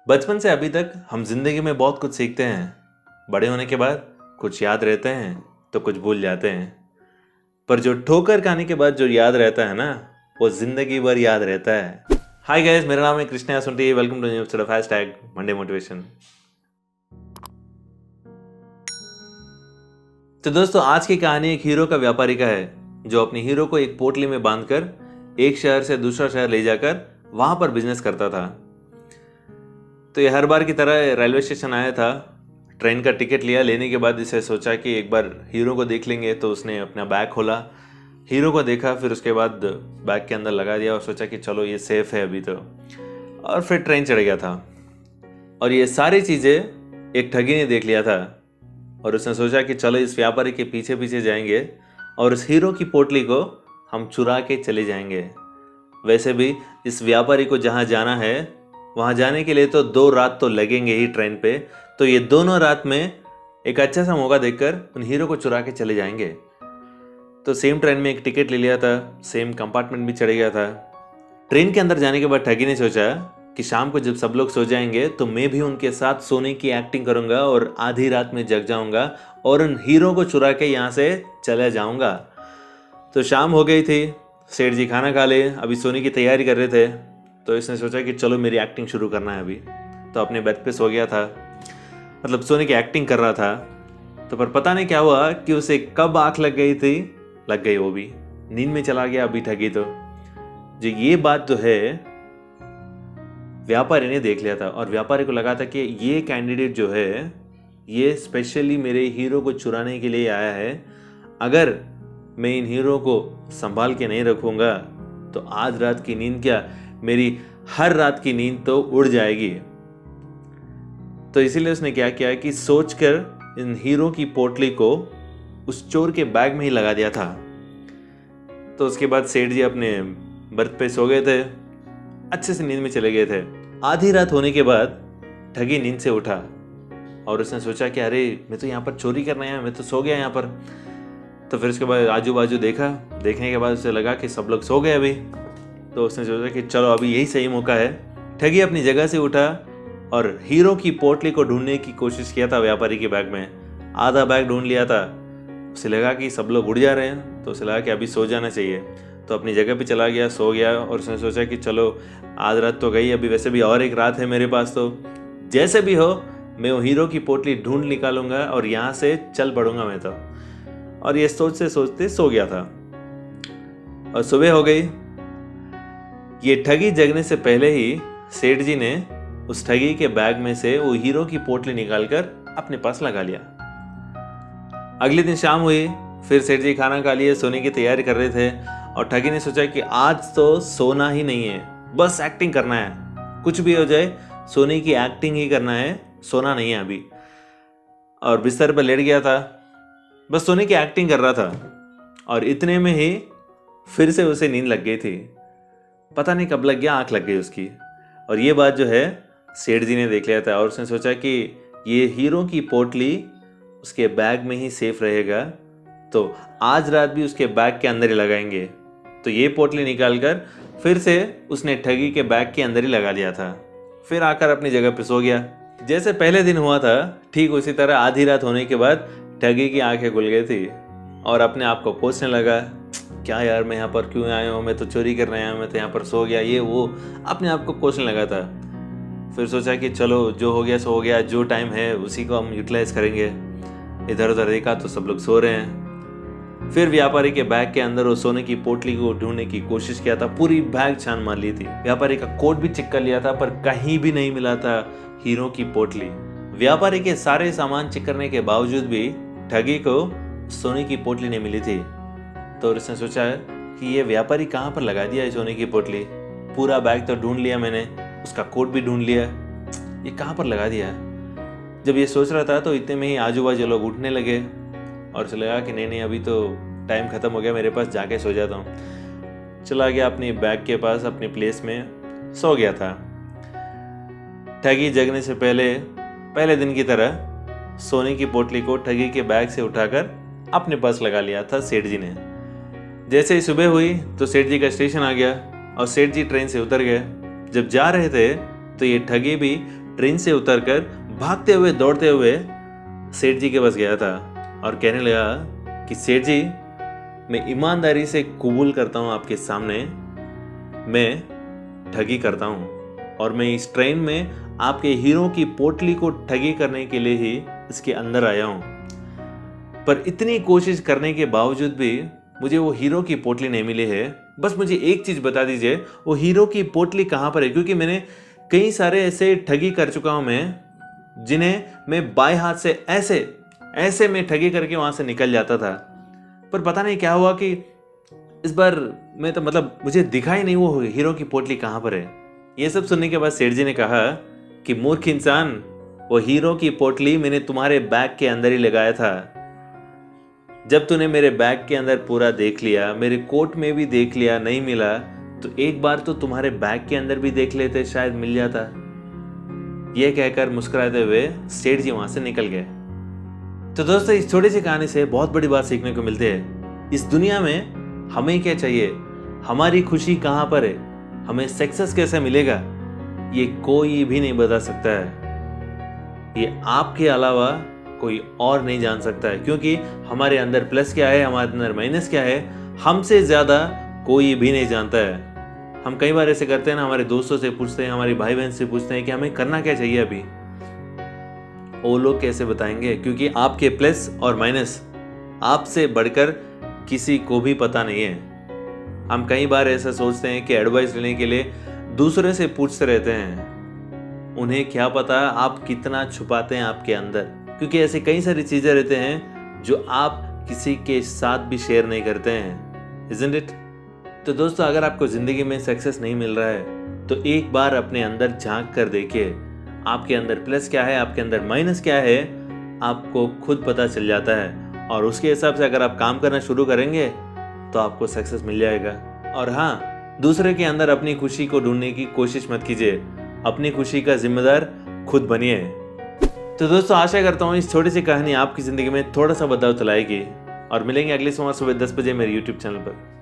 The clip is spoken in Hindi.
बचपन से अभी तक हम जिंदगी में बहुत कुछ सीखते हैं। बड़े होने के बाद कुछ याद रहते हैं तो कुछ भूल जाते हैं। पर जो ठोकर खाने के बाद जो याद रहता है ना, वो जिंदगी भर याद रहता है। हाय गाइस, मेरा नाम है Krishna Sunti. Welcome to new episode of #Monday motivation. तो दोस्तों, आज की कहानी एक हीरो का व्यापारी का है जो अपने हीरो को एक पोटली में बांधकर एक शहर से दूसरा शहर ले जाकर वहां पर बिजनेस करता था। तो ये हर बार की तरह रेलवे स्टेशन आया था, ट्रेन का टिकट लिया। लेने के बाद इसे सोचा कि एक बार हीरो को देख लेंगे, तो उसने अपना बैग खोला, हीरो को देखा, फिर उसके बाद बैग के अंदर लगा दिया और सोचा कि चलो ये सेफ है अभी तो, और फिर ट्रेन चढ़ गया था। और ये सारी चीज़ें एक ठगी ने देख लिया था और उसने सोचा कि चलो इस व्यापारी के पीछे पीछे जाएंगे और उस हीरो की पोटली को हम चुरा के चले जाएंगे। वैसे भी इस व्यापारी को जहाँ जाना है वहाँ जाने के लिए तो 2 रात तो लगेंगे ही ट्रेन पे, तो ये दोनों रात में एक अच्छा सा मौका देखकर उन हीरो को चुरा के चले जाएंगे। तो सेम ट्रेन में एक टिकट ले लिया था, सेम कंपार्टमेंट भी चढ़ गया था। ट्रेन के अंदर जाने के बाद ठगी ने सोचा कि शाम को जब सब लोग सो जाएंगे तो मैं भी उनके साथ सोने की एक्टिंग करूंगा और आधी रात में जग जाऊंगा और उन हीरो को चुरा के यहाँ से चला जाऊंगा। तो शाम हो गई थी, सेठ जी खाना खा ले, अभी सोने की तैयारी कर रहे थे। तो इसने सोचा कि चलो मेरी एक्टिंग शुरू करना है अभी। तो अपने बेड पे सो गया था, मतलब सोने की एक्टिंग कर रहा था। तो पर पता नहीं क्या हुआ कि उसे कब आंख लग गई थी, लग गई, वो भी नींद में चला गया अभी ठगी। तो जो ये बात तो है, व्यापारी ने देख लिया था और व्यापारी को लगा था कि ये कैंडिडेट जो है ये स्पेशली मेरे हीरो को चुराने के लिए आया है। अगर मैं इन हीरो को संभाल के नहीं रखूंगा तो आज रात की नींद क्या, मेरी हर रात की नींद तो उड़ जाएगी। तो इसीलिए उसने क्या किया कि सोचकर इन हीरो की पोटली को उस चोर के बैग में ही लगा दिया था। तो उसके बाद सेठ जी अपने बर्थ पे सो गए थे, अच्छे से नींद में चले गए थे। आधी रात होने के बाद ठगी नींद से उठा और उसने सोचा कि अरे मैं तो यहाँ पर चोरी करना है, मैं तो सो गया यहाँ पर। तो फिर उसके बाद आजू बाजू देखा, देखने के बाद उसे लगा कि सब लोग सो गए अभी। तो उसने सोचा कि चलो अभी यही सही मौका है। ठगी अपनी जगह से उठा और हीरो की पोटली को ढूंढने की कोशिश किया था व्यापारी के बैग में। आधा बैग ढूंढ लिया था, उसे लगा कि सब लोग उड़ जा रहे हैं, तो उसे लगा कि अभी सो जाना चाहिए। तो अपनी जगह पे चला गया, सो गया और उसने सोचा कि चलो आज रात तो गई, अभी वैसे भी और एक रात है मेरे पास, तो जैसे भी हो मैं वो हीरो की पोटली ढूंढ निकालूंगा और यहाँ से चल पड़ूंगा मैं तो। और ये सोचते सोचते सो गया था और सुबह हो गई। ये ठगी जगने से पहले ही सेठ जी ने उस ठगी के बैग में से वो हीरो की पोटली निकालकर अपने पास लगा लिया। अगले दिन शाम हुई, फिर सेठ जी खाना खा लिए, सोने की तैयारी कर रहे थे और ठगी ने सोचा कि आज तो सोना ही नहीं है, बस एक्टिंग करना है, कुछ भी हो जाए सोने की एक्टिंग ही करना है, सोना नहीं है अभी। और बिस्तर पर लेट गया था, बस सोने की एक्टिंग कर रहा था और इतने में ही फिर से उसे नींद लग गई थी। पता नहीं कब लग गया, आंख लग गई उसकी। और ये बात जो है सेठ जी ने देख लिया था और उसने सोचा कि ये हीरो की पोटली उसके बैग में ही सेफ रहेगा, तो आज रात भी उसके बैग के अंदर ही लगाएंगे। तो ये पोटली निकालकर फिर से उसने ठगी के बैग के अंदर ही लगा लिया था। फिर आकर अपनी जगह पे सो गया। जैसे पहले दिन हुआ था ठीक उसी तरह आधी रात होने के बाद ठगी की आंखें खुल गई थी और अपने आप को कोसने लगा, क्या यार मैं यहाँ पर क्यों आया हूँ, मैं तो चोरी करने आया हूँ, मैं तो यहाँ पर सो गया, ये वो अपने आप को कोसने लगा था। फिर सोचा कि चलो जो हो गया सो हो गया, जो टाइम है उसी को हम यूटिलाइज करेंगे। इधर उधर देखा तो सब लोग सो रहे हैं। फिर व्यापारी के बैग के अंदर वो सोने की पोटली को ढूंढने की कोशिश किया था, पूरी बैग छान मार ली थी। व्यापारी का कोट भी चेक कर लिया था पर कहीं भी नहीं मिला था हीरो की पोटली। व्यापारी के सारे सामान चेक करने के बावजूद भी ठगी को सोने की पोटली नहीं मिली थी। तो उसने सोचा कि ये व्यापारी कहाँ पर लगा दिया है सोने की पोटली, पूरा बैग तो ढूंढ लिया मैंने, उसका कोट भी ढूंढ लिया, ये कहाँ पर लगा दिया है। जब ये सोच रहा था तो इतने में ही आजू बाजू लोग उठने लगे और उसे लगा कि नहीं अभी तो टाइम खत्म हो गया मेरे पास, जाके सो जाता हूँ। चला गया अपनी बैग के पास, अपनी प्लेस में सो गया था। ठगी जगने से पहले दिन की तरह सोने की पोटली को ठगी के बैग से उठाकर अपने पास लगा लिया था सेठ जी ने। जैसे ही सुबह हुई तो सेठ जी का स्टेशन आ गया और सेठ जी ट्रेन से उतर गए। जब जा रहे थे तो ये ठगी भी ट्रेन से उतरकर भागते हुए दौड़ते हुए सेठ जी के पास गया था और कहने लगा कि सेठ जी, मैं ईमानदारी से कबूल करता हूँ आपके सामने, मैं ठगी करता हूँ और मैं इस ट्रेन में आपके हीरो की पोटली को ठगी करने के लिए ही इसके अंदर आया हूँ। पर इतनी कोशिश करने के बावजूद भी मुझे वो हीरो की पोटली नहीं मिली है। बस मुझे एक चीज़ बता दीजिए, वो हीरो की पोटली कहाँ पर है? क्योंकि मैंने कई सारे ऐसे ठगी कर चुका हूँ मैं, जिन्हें मैं बाएं हाथ से ऐसे में ठगी करके वहाँ से निकल जाता था। पर पता नहीं क्या हुआ कि इस बार मैं तो मुझे दिखा ही नहीं वो हीरो की पोटली कहाँ पर है। ये सब सुनने के बाद सेठ जी ने कहा कि मूर्ख इंसान, वो हीरो की पोटली मैंने तुम्हारे बैग के अंदर ही लगाया था। जब तूने मेरे बैग के अंदर पूरा देख लिया, मेरे कोट में भी देख लिया, नहीं मिला, तो एक बार तो तुम्हारे बैग के अंदर भी देख लेते, शायद मिल जाता। यह कहकर मुस्कुराते हुए सेठ जी वहां से निकल गए। तो दोस्तों, इस छोटी सी कहानी से बहुत बड़ी बात सीखने को मिलती है। इस दुनिया में हमें क्या चाहिए, हमारी खुशी कहाँ पर है, हमें सक्सेस कैसे मिलेगा, ये कोई भी नहीं बता सकता है। ये आपके अलावा कोई और नहीं जान सकता है, क्योंकि हमारे अंदर प्लस क्या है, हमारे अंदर माइनस क्या है, हमसे ज़्यादा कोई भी नहीं जानता है। हम कई बार ऐसे करते हैं ना, हमारे दोस्तों से पूछते हैं, हमारे भाई बहन से पूछते हैं कि हमें करना क्या चाहिए अभी। वो लोग कैसे बताएंगे, क्योंकि आपके प्लस और माइनस आपसे बढ़कर किसी को भी पता नहीं है। हम कई बार ऐसा सोचते हैं कि एडवाइस लेने के लिए दूसरे से पूछते रहते हैं। उन्हें क्या पता आप कितना छुपाते हैं आपके अंदर, क्योंकि ऐसे कई सारी चीज़ें रहते हैं जो आप किसी के साथ भी शेयर नहीं करते हैं, isn't it? तो दोस्तों, अगर आपको ज़िंदगी में सक्सेस नहीं मिल रहा है तो एक बार अपने अंदर झांक कर देखिए, आपके अंदर प्लस क्या है, आपके अंदर माइनस क्या है, आपको खुद पता चल जाता है। और उसके हिसाब से अगर आप काम करना शुरू करेंगे तो आपको सक्सेस मिल जाएगा। और हाँ, दूसरे के अंदर अपनी खुशी को ढूंढने की कोशिश मत कीजिए, अपनी खुशी का जिम्मेदार खुद बनिए। तो दोस्तों, आशा करता हूँ इस छोटी सी कहानी आपकी ज़िंदगी में थोड़ा सा बदलाव लाएगी। और मिलेंगे अगले सोमवार सुबह 10 बजे मेरे YouTube चैनल पर।